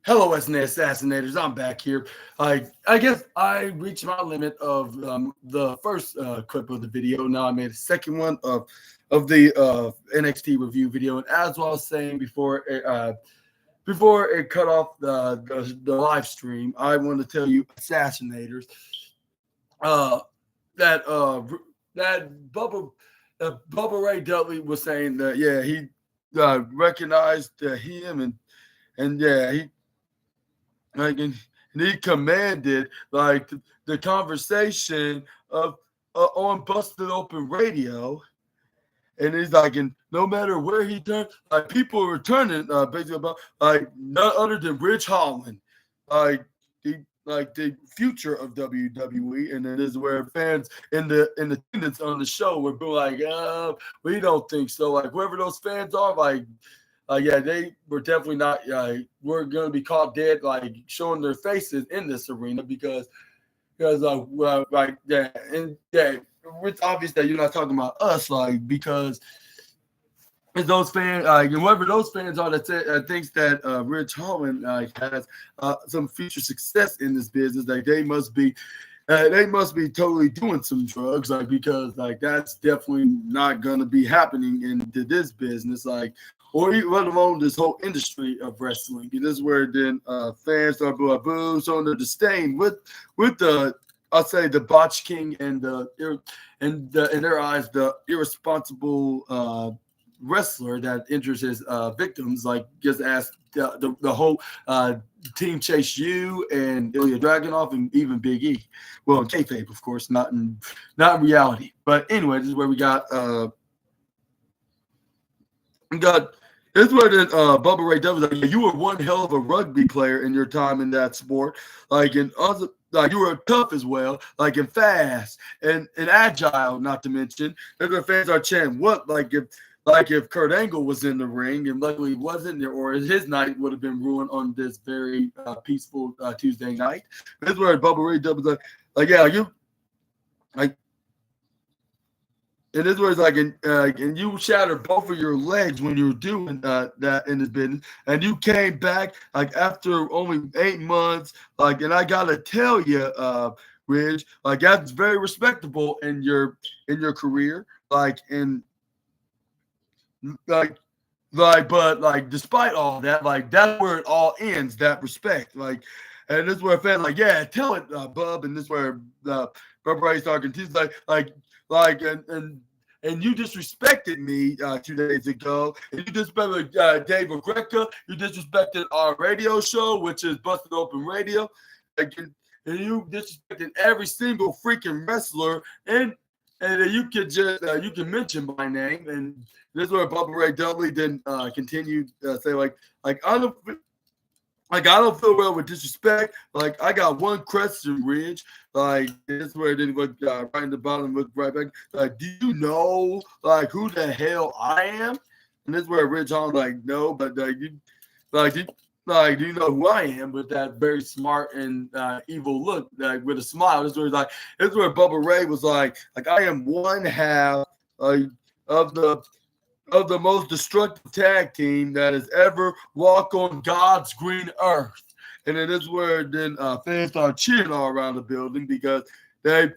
Hello, SNA assassinators. I'm back here. I guess I reached my limit of the first clip of the video. Now I made a second one of the NXT review video, and as I was saying before it cut off the live stream, I want to tell you, assassinators, uh, that that Bubba Ray Dudley was saying that he recognized him and he and he commanded the conversation of on Busted Open Radio, and he's like, and no matter where he turned, people were turning basically about none other than Rich Holland, the future of WWE, and it is where fans in attendance on the show were like, we don't think so. Like whoever those fans are, they were definitely not. We're gonna be caught dead, showing their faces in this arena because it's obvious that you're not talking about us, because it's those fans, and whoever those fans are that thinks that Rich Holland has some future success in this business, they must be. They must be totally doing some drugs, because that's definitely not gonna be happening into this business, or let alone this whole industry of wrestling. It is where then fans start boo, showing their disdain with the, I'll say, the Botch King and in their eyes the irresponsible wrestler that injures his victims, just ask the whole team Chase U and Ilya Dragunov and even Big E. Well, in kayfabe, of course, not in reality. But anyway, this is where we got this is where Bubba Ray Dudley was like, you were one hell of a rugby player in your time in that sport. And also, you were tough as well, and fast and agile, not to mention. That's where fans are chanting, what, if Kurt Angle was in the ring, and luckily he wasn't there, or his night would have been ruined on this very peaceful Tuesday night. This is where Bubba Ray Dudley was and this was and you shattered both of your legs when you were doing that in this business, and you came back after only 8 months, and I gotta tell you, Ridge, that's very respectable in your career, but despite all that, that's where it all ends, that respect, and this is where fans tell it, Bub, and this is where Bubba Ray's talking. He's and you disrespected me 2 days ago. And you disrespected Dave Greca. You disrespected our radio show, which is Busted Open Radio. And you disrespected every single freaking wrestler. And you could just you can mention my name. And this is where Bubba Ray Dudley then continued to say I don't feel well with disrespect. I got one question, Ridge. This is where it didn't look right in the bottom, look right back. Do you know who the hell I am? And this is where Ridge on no, but do you know who I am? With that very smart and evil look, with a smile. This is where this is where Bubba Ray was I am one half of the most destructive tag team that has ever walked on God's green earth. And it is where then fans start cheering all around the building because they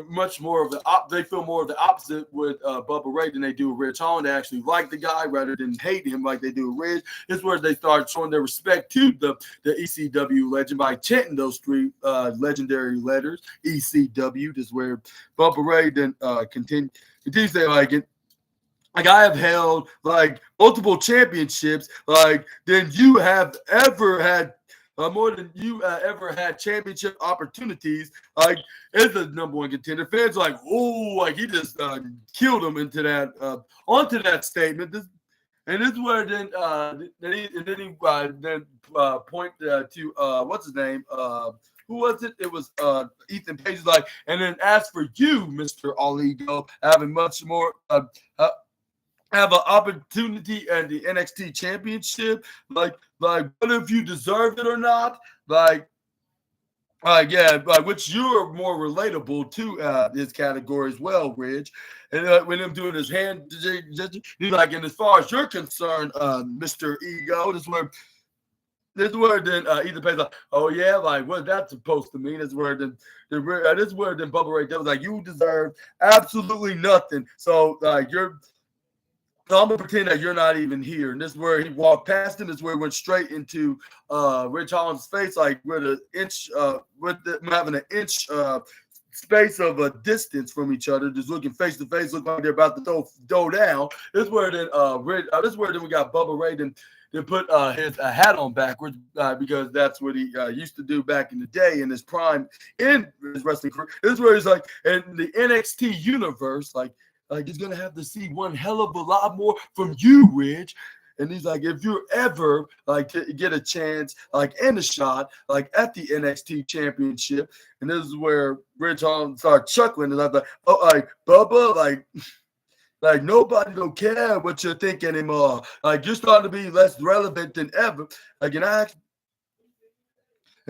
much more of they feel more of the opposite with Bubba Ray than they do with Rich Holland. They actually like the guy rather than hate him like they do with Rich. It's where they start showing their respect to the ECW legend by chanting those three legendary letters, ECW. This is where Bubba Ray then continues to say I have held multiple championships than you have ever had, more than you ever had championship opportunities. Is the number one contender. Fans he just killed him into that onto that statement. And this is where then he point to what's his name. Who was it? It was Ethan Page. And then as for you, Mr. All Ego, having much more have an opportunity at the NXT Championship, what if you deserve it or not? Which you're more relatable to this category as well, Ridge. And when him doing his hand, he's and as far as you're concerned, Mr. Ego, this is where This word then Ethan Page like, oh yeah, like what's that supposed to mean? This word then this word then Bubba Ray Dillon was like, you deserve absolutely nothing. So so I'm gonna pretend that you're not even here. And this is where he walked past him. This is where he went straight into Rich Holland's face, like with an inch, having an inch space of a distance from each other, just looking face to face, look like they're about to throw down. This is where then this is where then we got Bubba Ray then put his hat on backwards because that's what he used to do back in the day in his prime in his wrestling career. This is where he's like in the NXT universe, like he's gonna have to see one hell of a lot more from you, Rich. And he's like, if you're ever like to get a chance, like and a shot, like at the NXT championship, and this is where Rich Holland started chuckling, and I'm like, oh, like Bubba, like nobody don't care what you think anymore. Like you're starting to be less relevant than ever. Like and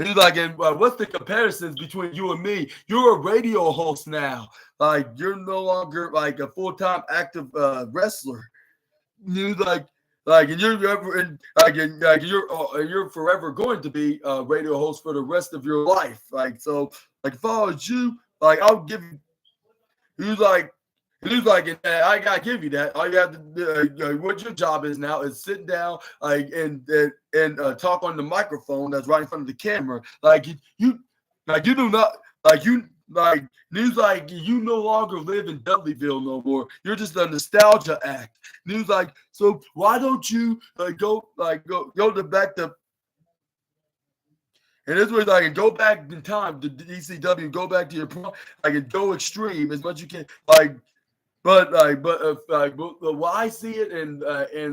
he's like, and what's the comparisons between you and me? You're a radio host now. Like you're no longer like a full-time active wrestler. He's and you're forever going to be a radio host for the rest of your life. Like so, like if I was you, like I'll give you. He was like, I gotta give you that. All you have to do, what your job is now is sit down, and talk on the microphone that's right in front of the camera. Like you do not like you. Like news, like you no longer live in Dudleyville no more. You're just a nostalgia act. News, like so. Why don't you go to back to? And this was like and go back in time to ECW. Go back to your and go extreme as much as you can. But what I see it and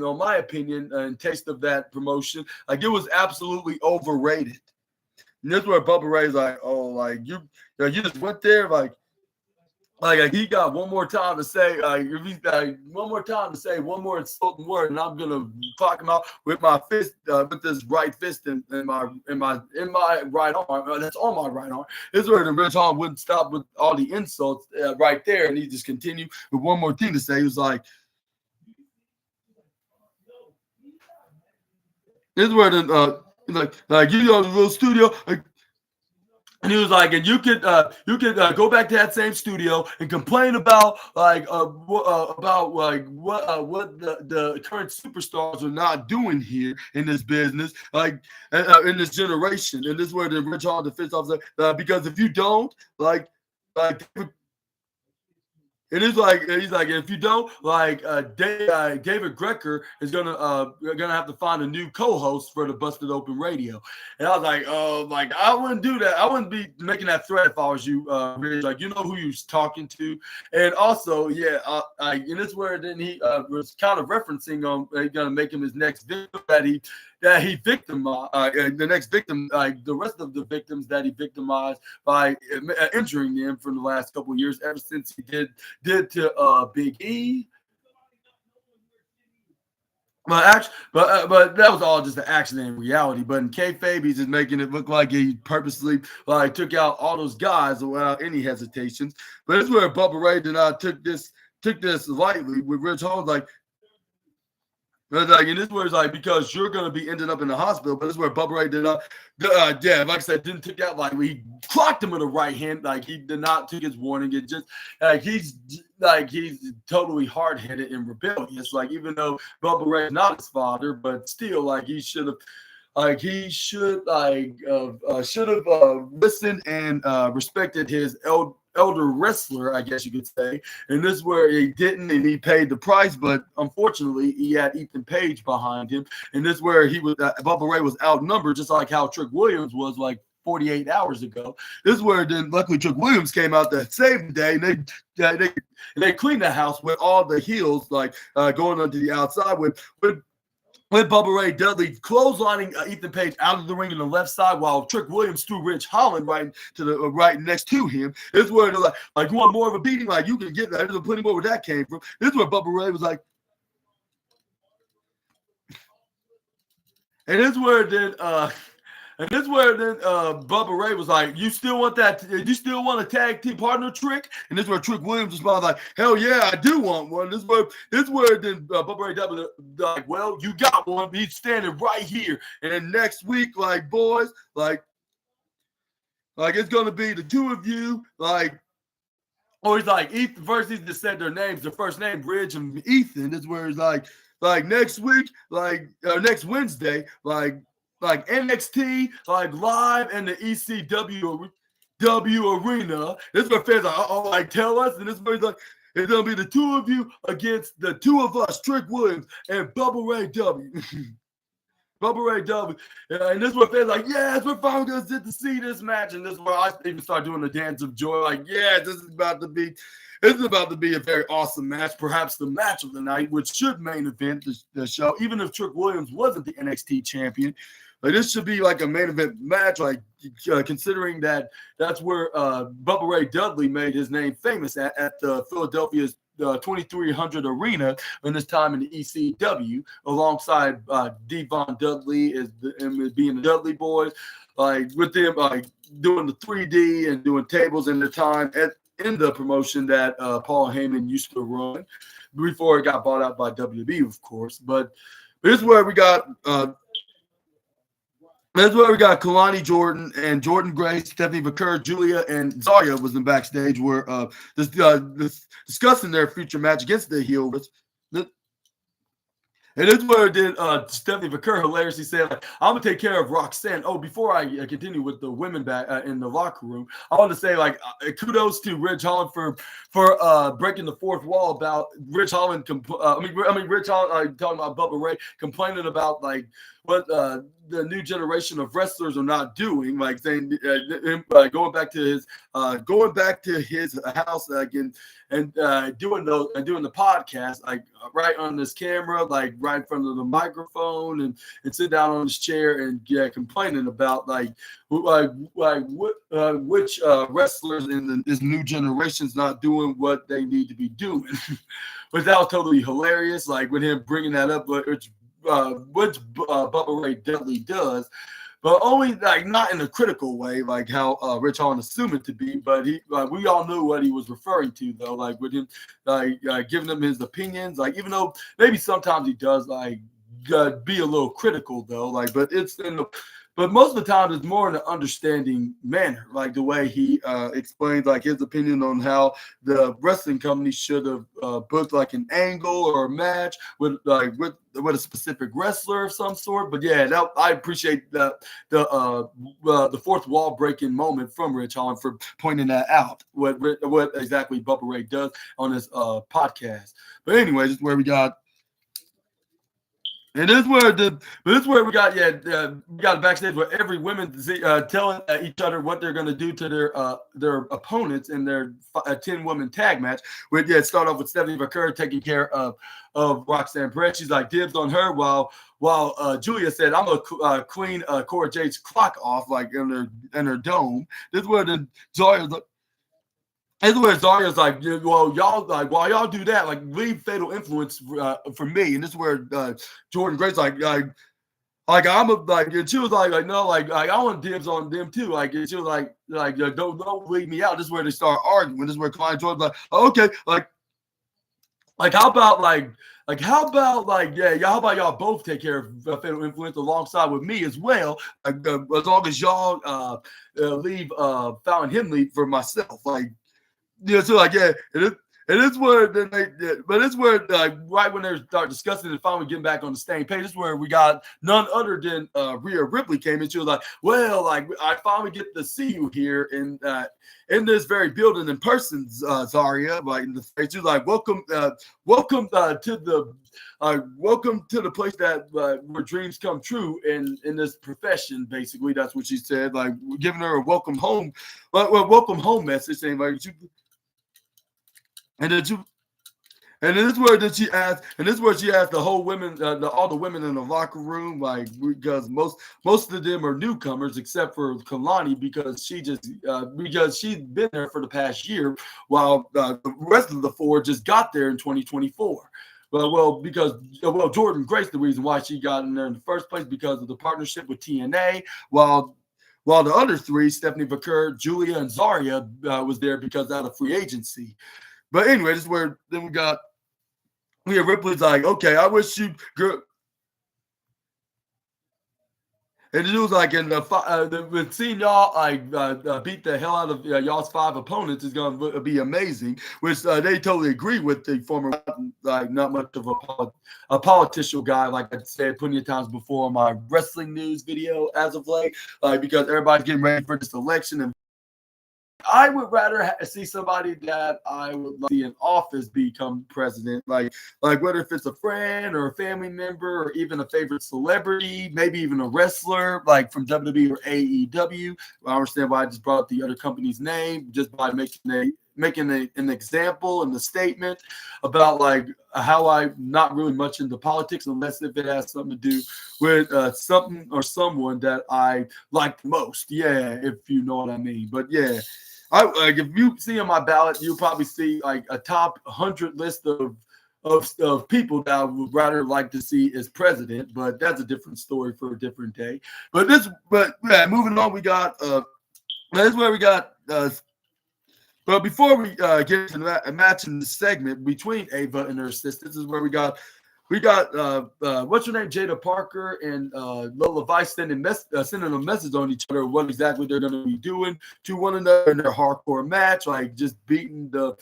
on my opinion and taste of that promotion, like it was absolutely overrated. And this is where Bubba Ray's like, oh, like you just went there, like he got one more time to say, if he's one more time to say one more insulting word, and I'm gonna clock him out with my fist, with this right fist in my right arm. That's on my right arm. This is where the Rich Holland wouldn't stop with all the insults right there, and he just continued with one more thing to say. He was like, "This is where the like you know the little studio." And he was like, and you could go back to that same studio and complain about what the current superstars are not doing here in this business, like in this generation. And this is where the Rich Holland defense officer, because if you don't it is like he's like if you don't David Grecker is gonna have to find a new co-host for the Busted Open Radio, and I was like, oh, like I wouldn't do that. I wouldn't be making that threat if I was you. Really, like you know who you're talking to, and also and this is where then he was kind of referencing on gonna make him his next victim that he victimized, the next victim, the rest of the victims that he victimized by injuring them for the last couple of years, ever since he did to Big E. But that was all just an accident in reality. But in kayfabe, he's just making it look like he purposely took out all those guys without any hesitations. But it's where Bubba Ray did not took this lightly with Rich Holmes, and this is where it's like, because you're going to be ending up in the hospital, but this is where Bubba Ray did not, like I said, didn't take that lightly. He clocked him in the right hand, like he did not take his warning. It just, he's totally hard-headed and rebellious. Like, even though Bubba Ray is not his father, but still, he should have, listened and respected his elder wrestler, I guess you could say. And this is where he didn't, and he paid the price. But unfortunately, he had Ethan Page behind him, and this is where he was. Bubba Ray was outnumbered, just like how Trick Williams was 48 hours ago. This is where then luckily Trick Williams came out that same day, and they cleaned the house with all the heels going onto the outside with Bubba Ray Dudley clotheslining Ethan Page out of the ring on the left side, while Trick Williams threw Rich Holland right to the right next to him. This is where they're like, you want more of a beating? Like, you can get that. There's plenty more where that came from. This is where Bubba Ray was like, and this is where then And this is where then Bubba Ray was like, "You still want that? You still want a tag team partner, Trick?" And this is where Trick Williams was like, "Hell yeah, I do want one." This is where then Bubba Ray W like, "Well, you got one. He's standing right here." And then next week, like boys, like it's gonna be the two of you, like. Or he's like Ethan. First, he just said their names, their first name, Ridge and Ethan. This is where he's like next week, next Wednesday, like NXT, like live in the ECW arena. This is where fans are like tell us, and this is where he's like it's gonna be the two of you against the two of us, Trick Williams and Bubba Ray W. Bubba Ray W. And this is what fans like, yes, we're finally going to sit to see this match. And this is where I even start doing the dance of joy. Like, yeah, this is about to be a very awesome match, perhaps the match of the night, which should main event the show, even if Trick Williams wasn't the NXT champion. Like, this should be like a main event match, like considering that that's where Bubba Ray Dudley made his name famous at the Philadelphia's 2300 Arena in this time in the ECW, alongside Devon Dudley and being the Dudley Boys, like with them like doing the 3D and doing tables in the time in the promotion that Paul Heyman used to run before it got bought out by WB, of course. But this is where we got. That's where we got Kalani Jordan and Jordan Grace, Stephanie McCurr, Julia, and Zarya was in backstage where discussing their future match against the Heels. And this is where Stephanie McCurr hilariously said, like, "I'm gonna take care of Roxanne." Oh, before I continue with the women back in the locker room, I want to say like kudos to Ridge Holland for breaking the fourth wall about Ridge Holland. Ridge Holland talking about Bubba Ray complaining about like what the new generation of wrestlers are not doing, like saying going back to his house again and doing the podcast like right on this camera, like right in front of the microphone, and sit down on his chair and complaining about which wrestlers in this new generation's not doing what they need to be doing. But that was totally hilarious, like with him bringing that up, which Bubba Ray Dudley does, but only like not in a critical way, like how Rich Holland assumed it to be. But we all knew what he was referring to, though, like with him giving him his opinions, like even though maybe sometimes he does like be a little critical, though, like but most of the time it's more in an understanding manner, like the way he explains like his opinion on how the wrestling company should have booked like an angle or a match with a specific wrestler of some sort. But yeah, I appreciate the fourth wall breaking moment from Rich Holland for pointing that out, what exactly Bubba Ray does on this podcast. But anyways, it's where we got. And this is where we got we got a backstage where every woman telling each other what they're going to do to their opponents in their 10-woman tag match. We start off with Stephanie McCurr taking care of Roxanne Perez. She's like dibs on her while Julia said, "I'm gonna clean Cora Jade's clock off like in her dome." This is where the Zarya's like. This is where Zarya's like, well, y'all like while y'all do that, like leave Fatal Influence for me. And this is where Jordan Grace like I'm and she was like no, like I want dibs on them too. Like and she was like don't leave me out. This is where they start arguing. This is where Klein Jordan's like, oh, okay, how about y'all both take care of Fatal Influence alongside with me as well, like as long as y'all leave Fallon Henley for myself, like. Yeah, so like it is where right when they start discussing and finally getting back on the same page, this is where we got none other than Rhea Ripley came in. She was like, "Well, like I finally get to see you here in this very building in person, Zarya." Like in the face, she was like, "Welcome to the place that where dreams come true in this profession." Basically, that's what she said. Like giving her a welcome home message, saying like And then this is where she asked the whole women, all the women in the locker room, like because most of them are newcomers except for Kalani because she's been there for the past year, while the rest of the four just got there in 2024. Jordan Grace, the reason why she got in there in the first place because of the partnership with TNA, while the other three, Stephanie Vaquer, Julia, and Zarya, was there because out of free agency. But anyway, this is where then we got Rhea Ripley's like, okay, I wish you girl. And it was like with seeing y'all beat the hell out of y'all's 5 opponents is going to be amazing, which they totally agree with the former, like not much of a political guy, like I said plenty of times before on my wrestling news video as of late, because everybody's getting ready for this election and I would rather see somebody that I would like to see in office become president, like whether if it's a friend or a family member or even a favorite celebrity, maybe even a wrestler like from WWE or AEW. I understand why I just brought up the other company's name just by making an example and the statement about like how I'm not really much into politics unless if it has something to do with something or someone that I like the most. Yeah, if you know what I mean. But yeah. If you see on my ballot, you'll probably see like a top 100 list of people that I would rather like to see as president, but that's a different story for a different day. But moving on, we got this is where we got. But before we get into a match in the segment between Ava and her assistant, this is where we got what's her name, Jada Parker and Lola Vice sending a message on each other what exactly they're going to be doing to one another in their hardcore match, like just beating the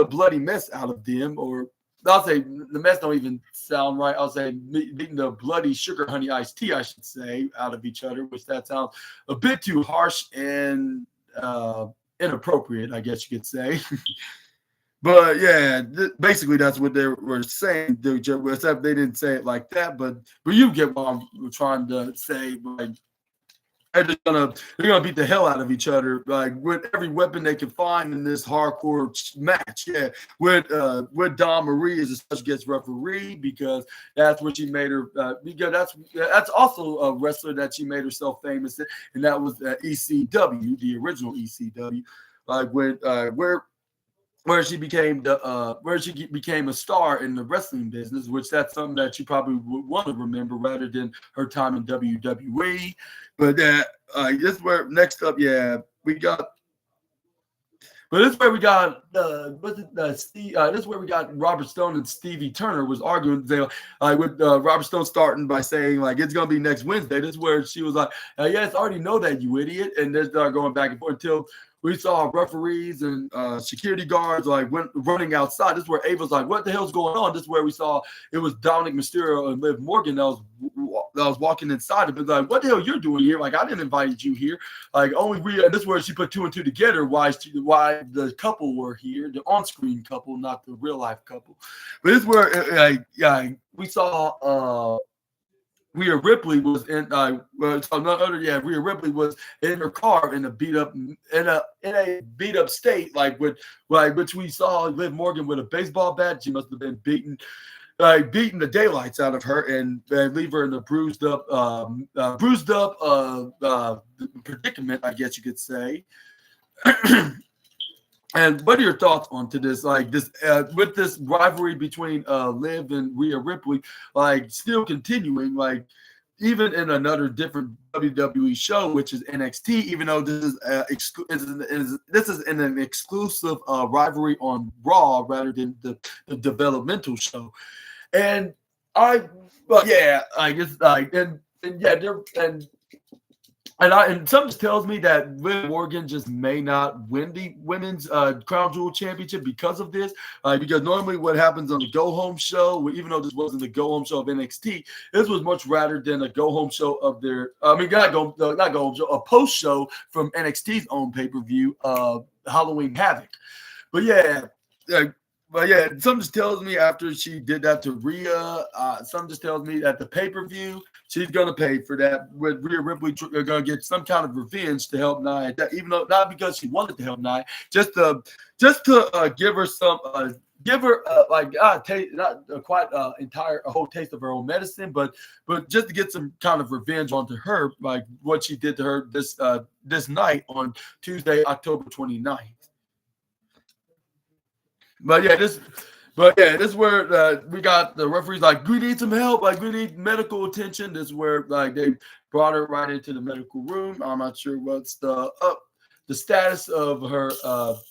bloody mess out of them, or I'll say the mess don't even sound right. I'll say beating the bloody sugar honey iced tea, I should say, out of each other, which that sounds a bit too harsh and inappropriate, I guess you could say. But yeah, basically that's what they were saying. Except they didn't say it like that, but you get what I'm trying to say. Like they're gonna beat the hell out of each other, like with every weapon they can find in this hardcore match. Yeah, with Dawn Marie as a special guest referee because that's what she made her. Because that's also a wrestler that she made herself famous in, and that was ECW, the original ECW, like where she became a star in the wrestling business, which that's something that you probably would want to remember rather than her time in WWE. But this is where next up, we got. But this is where we got this is where we got Robert Stone and Stevie Turner was arguing with Robert Stone starting by saying like it's gonna be next Wednesday. This is where she was like, yes, I already know that, you idiot, and they started going back and forth until we saw referees and security guards went running outside. This is where Ava's like, what the hell's going on? This is where we saw it was Dominic Mysterio and Liv Morgan that was walking inside of it. Like, what the hell you're doing here? Like, I didn't invite you here. Like, only and this is where she put 2 and 2 together why the couple were here, the on-screen couple, not the real life couple. But this is where we saw Rhea Ripley was in Rhea Ripley was in her car in a beat up state, which we saw Liv Morgan with a baseball bat. She must have been beating the daylights out of her and leave her in a bruised up predicament, I guess you could say. And what are your thoughts on to this? Like this, with this rivalry between Liv and Rhea Ripley, like still continuing, like even in another different WWE show, which is NXT. Even though this is in an exclusive rivalry on Raw rather than the developmental show, and and something tells me that Liv Morgan just may not win the women's Crown Jewel Championship because of this. Because normally what happens on the Go Home show, even though this wasn't the Go Home show of NXT, this was much rather than a Go Home show of their. Not Go Home show, a post show from NXT's own pay-per-view, Halloween Havoc. But something just tells me after she did that to Rhea, something just tells me that the pay-per-view, she's going to pay for that. With Rhea Ripley going to get some kind of revenge to help Nia, even though not because she wanted to help Nia, just to give her some, a whole taste of her own medicine, but just to get some kind of revenge onto her, like what she did to her this night on Tuesday, October 29th. But But yeah, this is where we got the referees like, we need some help, like we need medical attention. This is where like they brought her right into the medical room. I'm not sure what's the status of her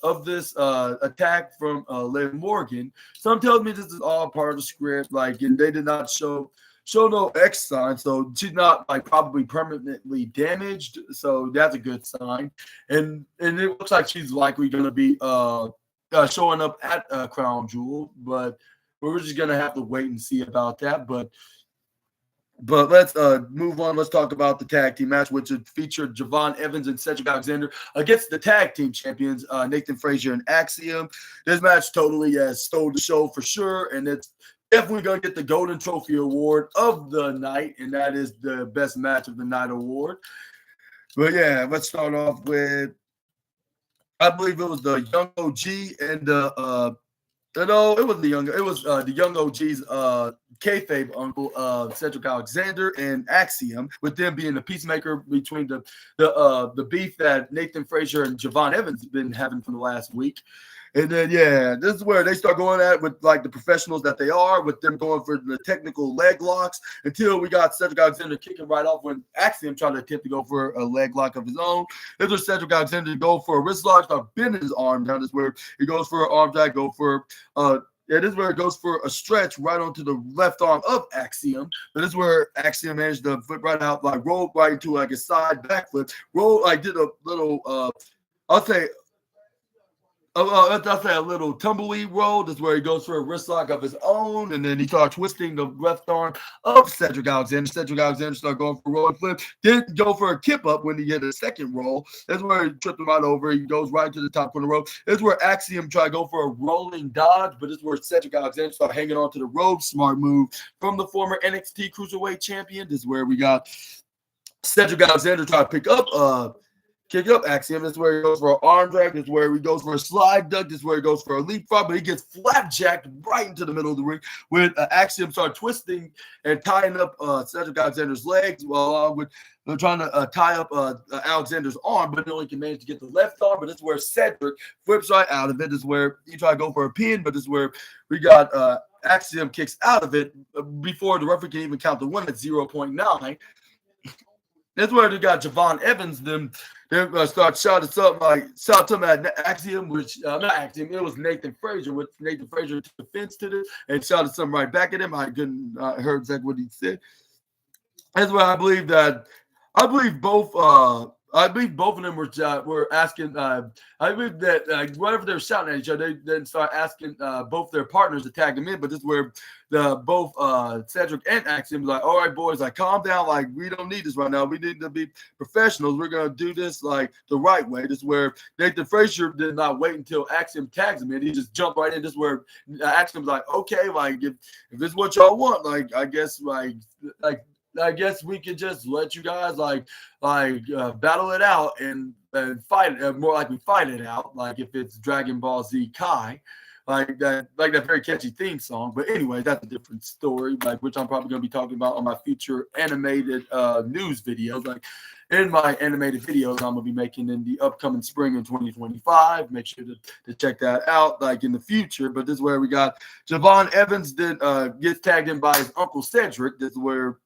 of this attack from Liv Morgan. Some tells me this is all part of the script, like, and they did not show no X sign, so she's not like probably permanently damaged. So that's a good sign, and it looks like she's likely going to be showing up at Crown Jewel, but we're just gonna have to wait and see about that. But let's move on. Let's talk about the tag team match, which featured Javon Evans and Cedric Alexander against the tag team champions, Nathan Frazier and Axiom. This match totally stole the show for sure, and it's definitely going to get the Golden Trophy Award of the night, and that is the Best Match of the Night award. But yeah, let's start off with, I believe it was the Young OG and the no, it was the young. It was the Young OG's kayfabe uncle, Cedric Alexander and Axiom, with them being the peacemaker between the beef that Nathan Frazier and Javon Evans have been having for the last week. And then, yeah, this is where they start going at with like the professionals that they are, with them going for the technical leg locks until we got Cedric Alexander kicking right off when Axiom tried to attempt to go for a leg lock of his own. This was Cedric Alexander to go for a wrist lock, start bending his arm down. This is where he goes for an arm drag, this is where it goes for a stretch right onto the left arm of Axiom. But this is where Axiom managed to flip right out, like roll right into like a side backflip, did a little, I'll say a little tumbleweed roll. That's where he goes for a wrist lock of his own, and then he starts twisting the left arm of Cedric Alexander. Cedric Alexander started going for a rolling flip, didn't go for a kip up when he hit a second roll. That's where he tripped him right over. He goes right to the top corner rope. This is where Axiom tried to go for a rolling dodge, but this is where Cedric Alexander started hanging on to the rope. Smart move from the former NXT Cruiserweight Champion. This is where we got Cedric Alexander try to pick up Axiom. This is where he goes for an arm drag. This is where he goes for a slide duck. This is where he goes for a leapfrog, but he gets flapjacked right into the middle of the ring with Axiom start twisting and tying up Cedric Alexander's legs along with trying to tie up Alexander's arm, but he only can manage to get the left arm. But this is where Cedric flips right out of it. This is where he tried to go for a pin, but this is where we got Axiom kicks out of it before the referee can even count the one at 0.9. That's where they got Javon Evans. They start shouting something at Axiom, which not Axiom, it was Nathan Frazier, which Nathan Frazier took offense to this and shouted something right back at him. I couldn't heard exactly what he said. That's why I believe both of them were asking. I believe that whatever they're shouting at each other, they then start asking both their partners to tag them in. But this is where both Cedric and Axiom was like, "All right, boys, like calm down. Like we don't need this right now. We need to be professionals. We're gonna do this like the right way." This is where Nathan Frazier did not wait until Axiom tags him in. He just jumped right in. This is where Axiom's like, "Okay, like if this is what y'all want, like I guess I guess we could just let you guys battle it out and fight it. More like we fight it out. Like if it's Dragon Ball Z Kai, like that very catchy theme song. But anyway, that's a different story. Like which I'm probably going to be talking about on my future animated news videos. Like in my animated videos, I'm going to be making in the upcoming spring in 2025. Make sure to check that out. Like in the future. But this is where we got Javon Evans gets tagged in by his uncle Cedric. This is where.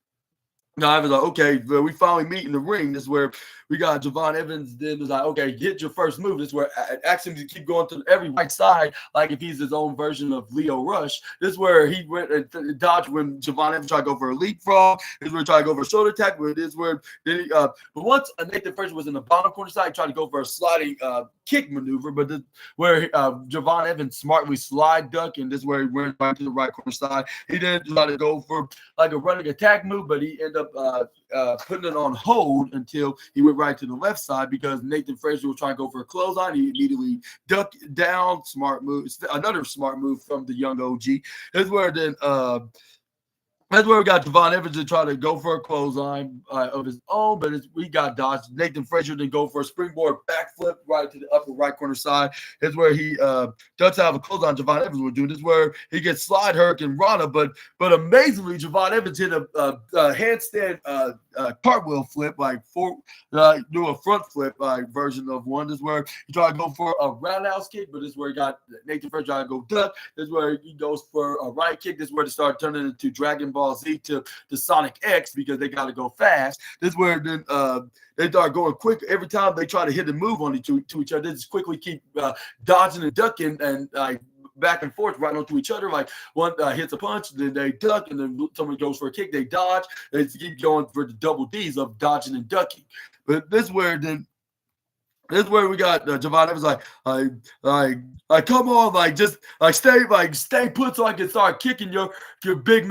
No, I was like, okay, we finally meet in the ring. This is where we got Javon Evans. Then was like, okay, hit your first move. This is where Axiom to keep going to every right side, like if he's his own version of Leo Rush. This is where he went and dodged when Javon Evans tried to go for a leapfrog. This is where he tried to go for a shoulder attack. This is where but once Nathan Frazier was in the bottom corner side, he tried to go for a sliding kick maneuver. But this where Javon Evans smartly slide duck, and this is where he went right to the right corner side. He didn't try to go for like a running attack move, but he ended up putting it on hold until he went right to the left side because Nathan Frazier was trying to go for a clothesline. He immediately ducked down. Smart move. Another smart move from the Young OG. This is where then That's where we got Javon Evans to try to go for a clothesline of his own, but we got dodged. Nathan Frazier to go for a springboard backflip right to the upper right corner side. That's where he does have a clothesline. Javon Evans would do. This is where he gets slide Hurricane Rana, but amazingly, Javon Evans hit a handstand cartwheel flip, like do a front flip version of one. This is where he tried to go for a roundhouse kick, but this is where he got Nathan Frazier trying to go duck. This is where he goes for a right kick. This is where they start turning into Dragon Ball Z to Sonic X because they got to go fast. This is where then they start going quick. Every time they try to hit a move on to each other, they just quickly keep dodging and ducking and back and forth right onto each other. Like one hits a punch, then they duck, and then somebody goes for a kick, they dodge. They keep going for the double D's of dodging and ducking. But this is where we got Javon Evans come on, just stay put so I can start kicking your big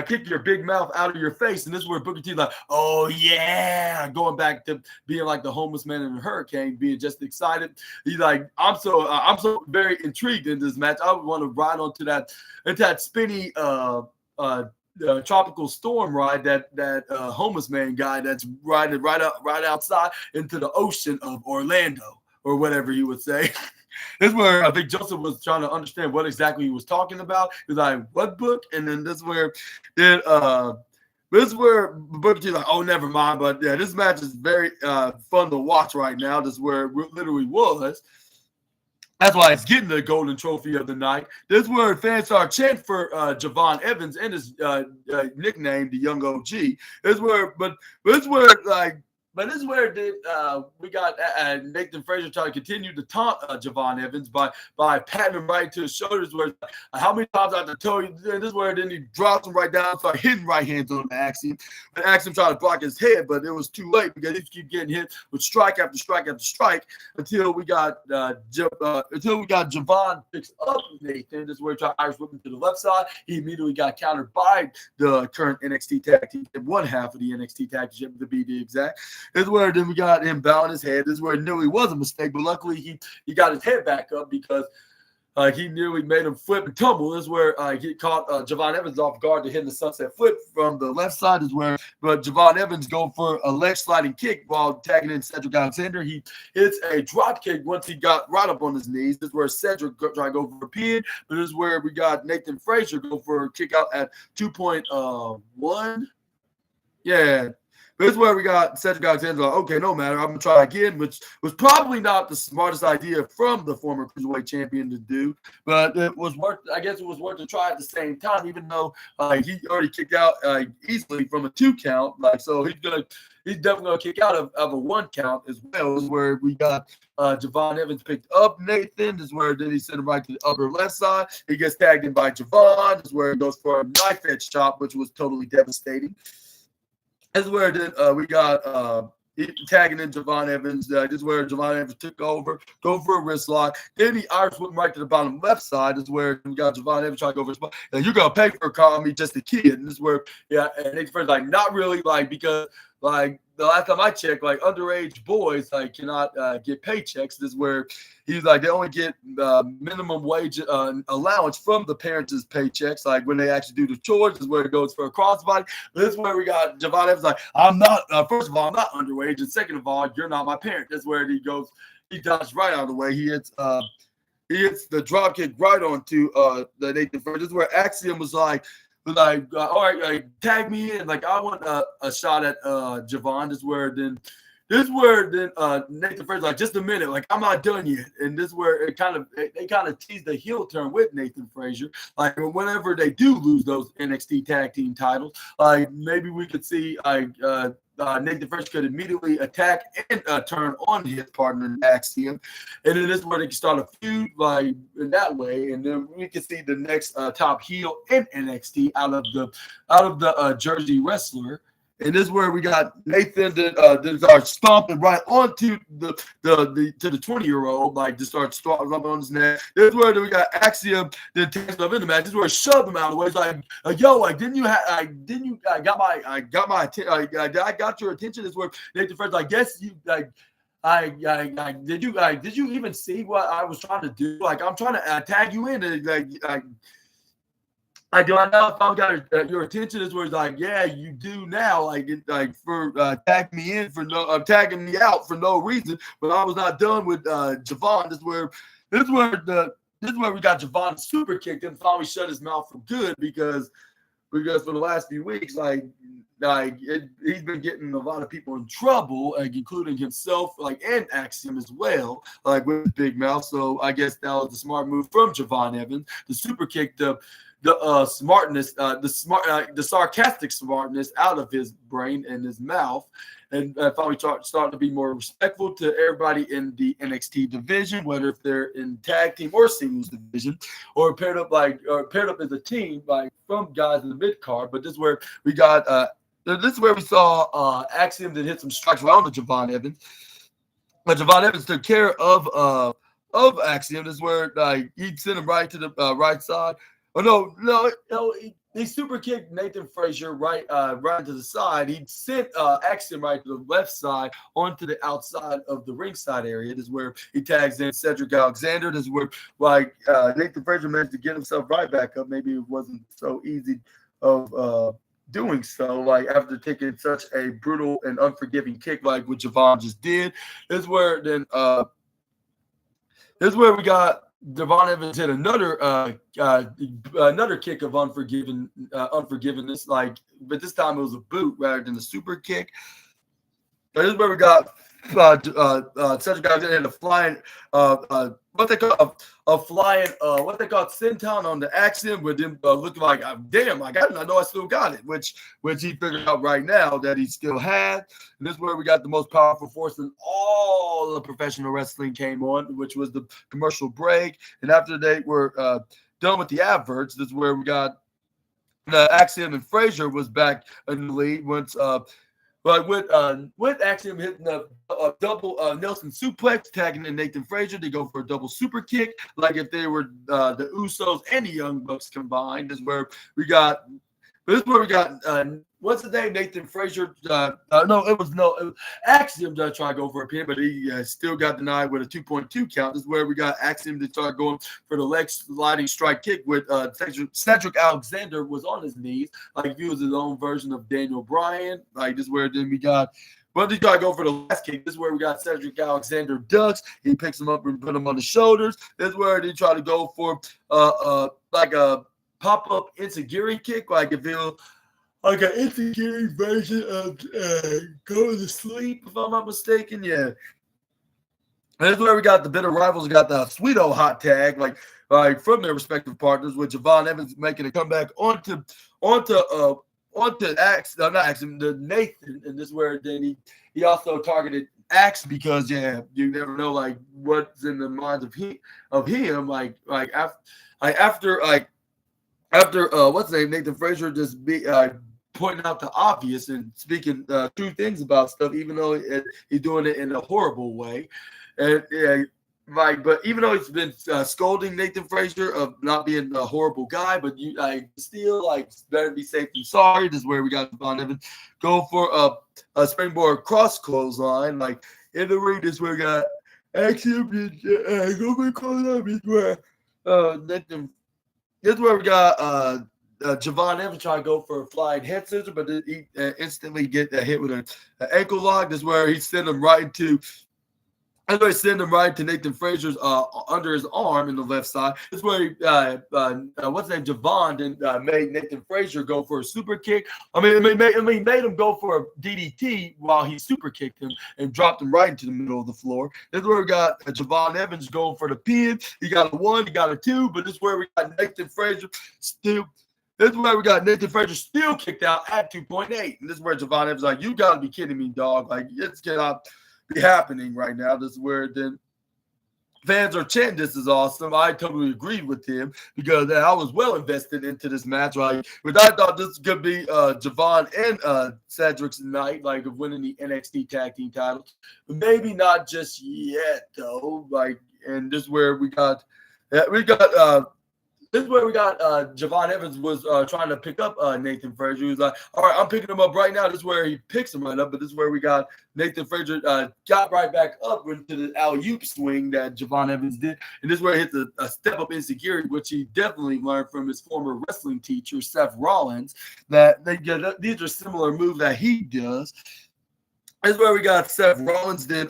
kick your big mouth out of your face. And this is where Booker T's like, oh yeah, going back to being like the homeless man in a hurricane, being just excited. He's like, I'm so very intrigued in this match. I would want to ride onto that spinny tropical storm ride that homeless man guy that's riding right outside into the ocean of Orlando or whatever he would say. This is where I think Joseph was trying to understand what exactly he was talking about. He was like, what book? And then this is where Booker T's like, oh, never mind. But yeah, this match is very fun to watch right now. This is where it literally was. That's why it's getting the golden trophy of the night. This is where fans start chanting for Javon Evans and his nickname, the Young OG. This is where we got Nathan Frazier trying to continue to taunt Javon Evans by patting him right to his shoulders. Where how many times I have to tell you? This is where then he drops him right down, start hitting right hands on Axiom. And Axiom tried to block his head, but it was too late because he keep getting hit with strike after strike after strike until we got Javon picks up Nathan. This is where he tried to Irish whip him to the left side. He immediately got countered by the current NXT Tag Team, one half of the NXT Tag Team, to be the exact. This is where then we got him bowing his head. This is where it nearly was a mistake, but luckily he got his head back up because he nearly made him flip and tumble. This is where he caught Javon Evans off guard to hit the sunset flip from the left side. But Javon Evans go for a leg sliding kick while tagging in Cedric Alexander. He hits a drop kick once he got right up on his knees. This is where Cedric tried to go for a pin. But this is where we got Nathan Frazier go for a kick out at 2.1. Yeah. This is where we got Cedric Alexander like, okay, no matter, I'm going to try again, which was probably not the smartest idea from the former Cruiserweight champion to do, but it was worth to try at the same time, even though he already kicked out easily from a 2 count. So he's definitely going to kick out of a 1 count as well. This is where we got Javon Evans picked up Nathan. This is where then he sent him right to the upper left side. He gets tagged in by Javon. This is where he goes for a knife edge chop, which was totally devastating. This is where we got tagging in Javon Evans. This is where Javon Evans took over, go for a wrist lock. Then he Irish whipped right to the bottom left side. This is where we got Javon Evans trying to go for a spot. You're going to pay for calling me just a kid. And this is where, and his friends not really, because the last time I checked, underage boys cannot get paychecks. This is where he's they only get minimum wage allowance from the parents' paychecks. When they actually do the chores, this is where it goes for a crossbody. This is where we got Javon Evans I'm not. First of all, I'm not underage, and second of all, you're not my parent. This is where he goes. He dodges right out of the way. He hits the drop kick right onto the Nathan Frazier. This is where Axiom was all right, tag me in. I want a shot at Javon. This is where then Nathan Frazier just a minute, I'm not done yet. And this is where they kind of tease the heel turn with Nathan Frazier. Whenever they do lose those NXT tag team titles, maybe we could see Nathan Frazier could immediately attack and turn on his partner Axiom, and then this is where they can start a feud in that way, and then we can see the next top heel in NXT out of the Jersey wrestler. And this is where we got Nathan that start stomping right onto the 20-year-old, to start stomping up on his neck. This is where we got Axiom that takes stuff in the match. This is where he shoved him out of the way. It's I got your attention. This is where Nathan Frazier yes, you did you even see what I was trying to do? I'm trying to tag you in. Like, do I know if I got your attention? Is where it's like, yeah, you do now. Like for tagging me in for no, tagging me out for no reason. But I was not done with Javon. This is where the this is where we got Javon super kicked and finally shut his mouth for good because for the last few weeks, he's been getting a lot of people in trouble, like including himself, like and Axiom as well, like with his big mouth. So I guess that was the smart move from Javon Evans to super kick the smartness, the sarcastic smartness out of his brain and his mouth, and finally starting to be more respectful to everybody in the NXT division, whether if they're in tag team or singles division, or paired up as a team, like from guys in the mid card. But this is where we got. This is where we saw Axiom that hit some strikes around the Javon Evans. But Javon Evans took care of Axiom. This is where he sent him right to the right side. Oh no! He super kicked Nathan Frazier right to the side. He sent Axiom right to the left side onto the outside of the ringside area. This is where he tags in Cedric Alexander. This is where Nathan Frazier managed to get himself right back up. Maybe it wasn't so easy of doing so, like after taking such a brutal and unforgiving kick like what Javon just did. This is where we got Devon Evans hit another kick of unforgiveness, but this time it was a boot rather than a super kick. This is where we got Cedric Alexander hit a flying what they call senton on the Axiom, with him looking like, damn, I know I still got it, which he figured out right now that he still had. And this is where we got the most powerful force in all of professional wrestling came on, which was the commercial break. And after they were done with the adverts, this is where we got the Axiom and Frazier was back in the lead once but with Axiom hitting a double Nelson suplex, tagging in Nathan Frazier, they go for a double super kick, like if they were the Usos and the Young Bucks combined. This is where we got. What's his name? Nathan Frazier. It was Axiom to try to go for a pin, but he still got denied with a 2.2 count. This is where we got Axiom to start going for the leg sliding strike kick with Cedric Alexander was on his knees, like he was his own version of Daniel Bryan. Like this is where then we got. But he got to go for the last kick. This is where we got Cedric Alexander ducks. He picks him up and put him on the shoulders. This is where they try to go for like a pop-up enziguri kick, like if he'll like an enziguri version of go to sleep, if I'm not mistaken. Yeah. And this is where we got the bitter rivals. We got the sweet old hot tag, like from their respective partners, with Javon Evans making a comeback onto the Nathan. And this is where then he also targeted Axe, because you never know like what's in the minds of him after what's his name, Nathan Frazier just pointing out the obvious and speaking true things about stuff, even though he's doing it in a horrible way. And but even though he's been scolding Nathan Frazier of not being a horrible guy, but you still better be safe than sorry. This is where we got Von Evans go for a springboard cross clothesline. Like in the ring, this is where we got Axiom go for clothesline. Nathan. This is where we got Javon Evans trying to go for a flying head scissor, but he instantly get hit with an ankle lock. This is where he sent him right into. Nathan Frazier's under his arm in the left side. This is where what's his name, Javon, then made Nathan Frazier go for a super kick. He made him go for a DDT while he super kicked him and dropped him right into the middle of the floor. This is where we got Javon Evans going for the pin. He got a 1, he got a 2, but this is where we got Nathan Frazier still. This is where we got Nathan Frazier still kicked out at 2.8. And this is where Javon Evans like, you got to be kidding me, dog. Like, it's cannot be happening right now. This is where then fans are chanting, this is awesome. I totally agreed with him because I was well invested into this match. But I thought this could be Javon and Cedric's night, like of winning the NXT tag team titles. But maybe not just yet, though. And this is where we got This is where we got Javon Evans was trying to pick up Nathan Frazier. He was like, all right, I'm picking him up right now. This is where he picks him right up. But this is where we got Nathan Frazier got right back up into the alley-oop swing that Javon Evans did. And this is where he hits a step-up insecurity, which he definitely learned from his former wrestling teacher, Seth Rollins, that these are similar moves that he does. This is where we got Seth Rollins then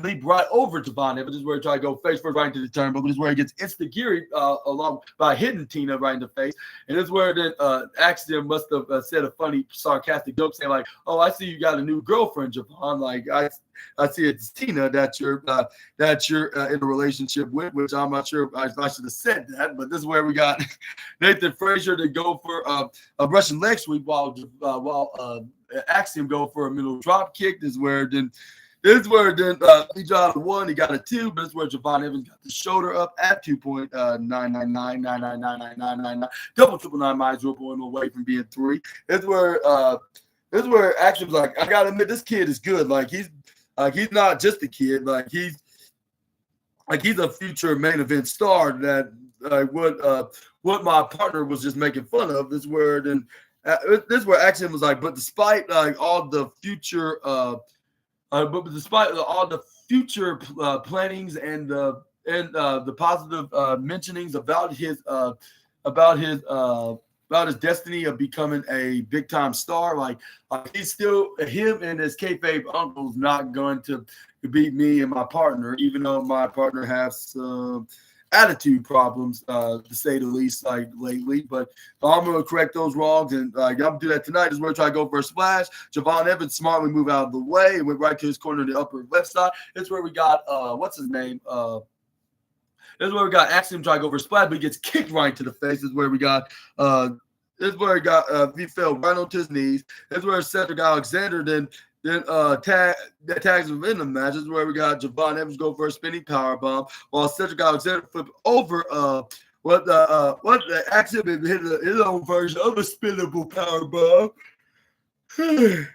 leap right over to Von Evans. This is where he tried to go face first right into the turnbuckle. This is where he gets instant-geary along by hitting Tina right in the face. And this is where then Axiom must have said a funny, sarcastic joke saying like, "Oh, I see you got a new girlfriend, Javon. Like I see it's Tina that you're in a relationship with," which I'm not sure I should have said that. But this is where we got Nathan Frazier to go for a Russian leg sweep while Axiom go for a middle drop kick. This is where then he got a 1, he got a 2, but this is where Javon Evans got the shoulder up at 2.999999999, double triple nine minus 0.1 away from being 3. This is where Axiom's like, I gotta admit, this kid is good. Like he's not just a kid. Like he's a future main event star. That what my partner was just making fun of. This is where then. This is where Axiom was like, but despite all the future, plannings and the positive mentionings about his destiny of becoming a big time star, like he's still him and his kayfabe uncle's not going to beat me and my partner, even though my partner has some attitude problems, to say the least, like lately. But I'm going to correct those wrongs, and I'm going to do that tonight. Is where I try to go for a splash. Javon Evans smartly moved out of the way and went right to his corner in the upper left side. It's where we got what's his name? This is where we got Axiom try to go for a splash, but he gets kicked right to the face. This is where we got he fell right onto his knees. This is where Cedric Alexander then tags him in the match. This is where we got Javon Evans go for a spinning power bomb, while Cedric Alexander flip over what the Axiom hit his own version of a spinnable power bomb. But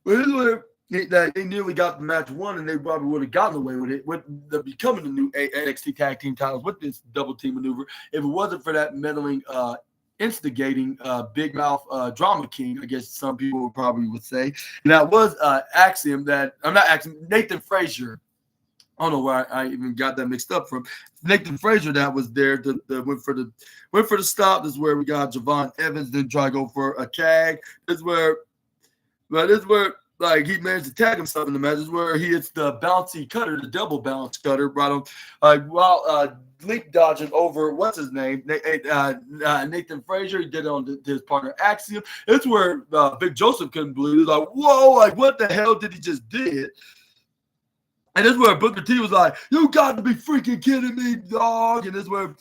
this is where they nearly got the match won, and they probably would have gotten away with it with becoming the new NXT tag team titles with this double team maneuver if it wasn't for that meddling instigating big mouth drama king, I guess some people probably would say. And that was Nathan Frazier. I don't know where I even got that mixed up from. Nathan Frazier that was there went for the stop. This is where we got Javon Evans then try to go for a tag. This is where like he managed to tag himself in the match. This is where he hits the bouncy cutter, the double bounce cutter, right on while leap dodging over what's his name, Nathan Frazier. He did it on his partner Axiom. It's where Big Joseph couldn't believe it. He's like, whoa, like what the hell did he just did? And this is where Booker T was like, you got to be freaking kidding me, dog. And this is where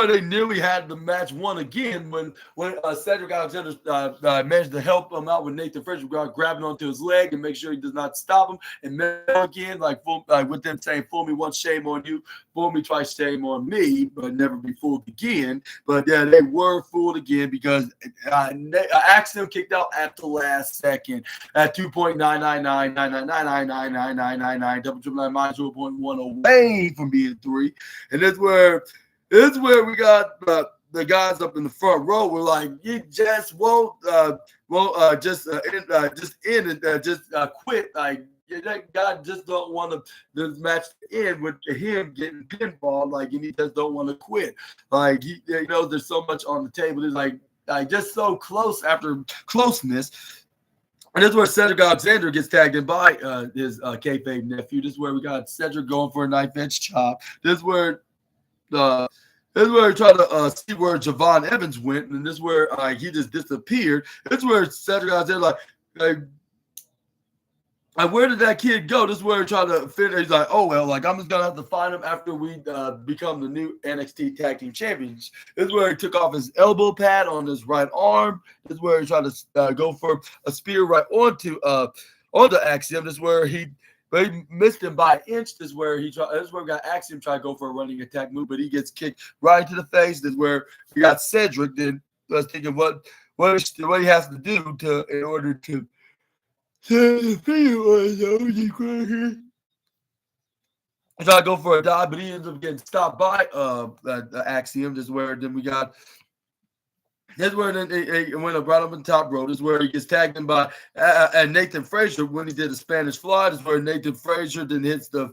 they nearly had the match won again when Cedric Alexander managed to help him out with Nathan Frazier, grabbing onto his leg and make sure he does not stop him. And again, with them saying, fool me once, shame on you. Fool me twice, shame on me, but never be fooled again. But yeah, they were fooled again because Axiom kicked out at the last second at 2.99999999999, double triple nine minus 0.1 away from being 3. And that's where we got the guys up in the front row. We're like, you just won't just quit. Like that guy just don't want this match to end with him getting pinball. Like, and he just don't want to quit. Like he knows there's so much on the table. It's like just so close after closeness. And this is where Cedric Alexander gets tagged in by his kayfabe nephew. This is where we got Cedric going for a knife edge chop. This is where we try to see where Javon Evans went, and this is where he just disappeared. This is where Cedric Alexander like where did that kid go? This is where he tried to finish. He's like, oh well, like I'm just gonna have to find him after we become the new NXT Tag Team Champions. This is where he took off his elbow pad on his right arm. This is where he tried to go for a spear right onto Axiom. This is where he missed him by an inch. This is where we got Axiom try to go for a running attack move, but he gets kicked right into the face. This is where we got Cedric. Then I was thinking what he has to do in order to try to go for a dive, but he ends up getting stopped by Axiom. This is where then we got this is where it went up right up on the top row. This is where he gets tagged in by and Nathan Frazier when he did a Spanish fly. This is where Nathan Frazier then hits the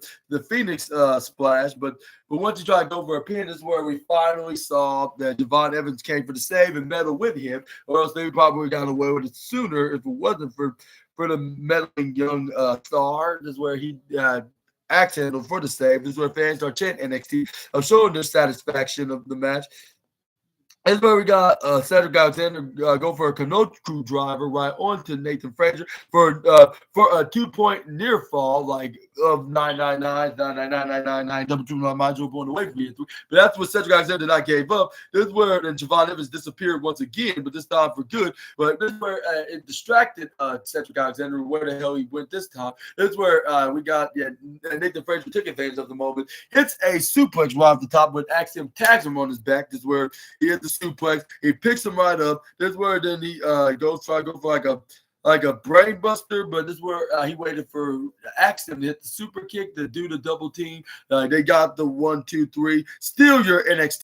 Phoenix splash. But once you try to go for a pin, this is where we finally saw that Javon Evans came for the save and medal with him, or else they probably would have gotten away with it sooner if it wasn't for the meddling young star. This is where he axe handled for the save. This is where fans start chanting NXT, showing their satisfaction of the match. That's where we got Cedric Alexander go for a Kano crew driver right onto Nathan Frazier for a 2-point near fall, like of 999, 999, double two module going away from me. But that's what Cedric Alexander did not gave up. This is where then Javon Evans disappeared once again, but this time for good. But this is where it distracted Cedric Alexander where the hell he went this time. This is where we got Nathan Frazier took advantage of the moment. Hits a suplex right off the top with Axiom tags him on his back. This is where he hit the suplex. He picks him right up. This is where then he goes try to go for like a brain buster, but this is where he waited for Axiom to hit the super kick to do the double team. They got the 1, 2, 3. Still your NXT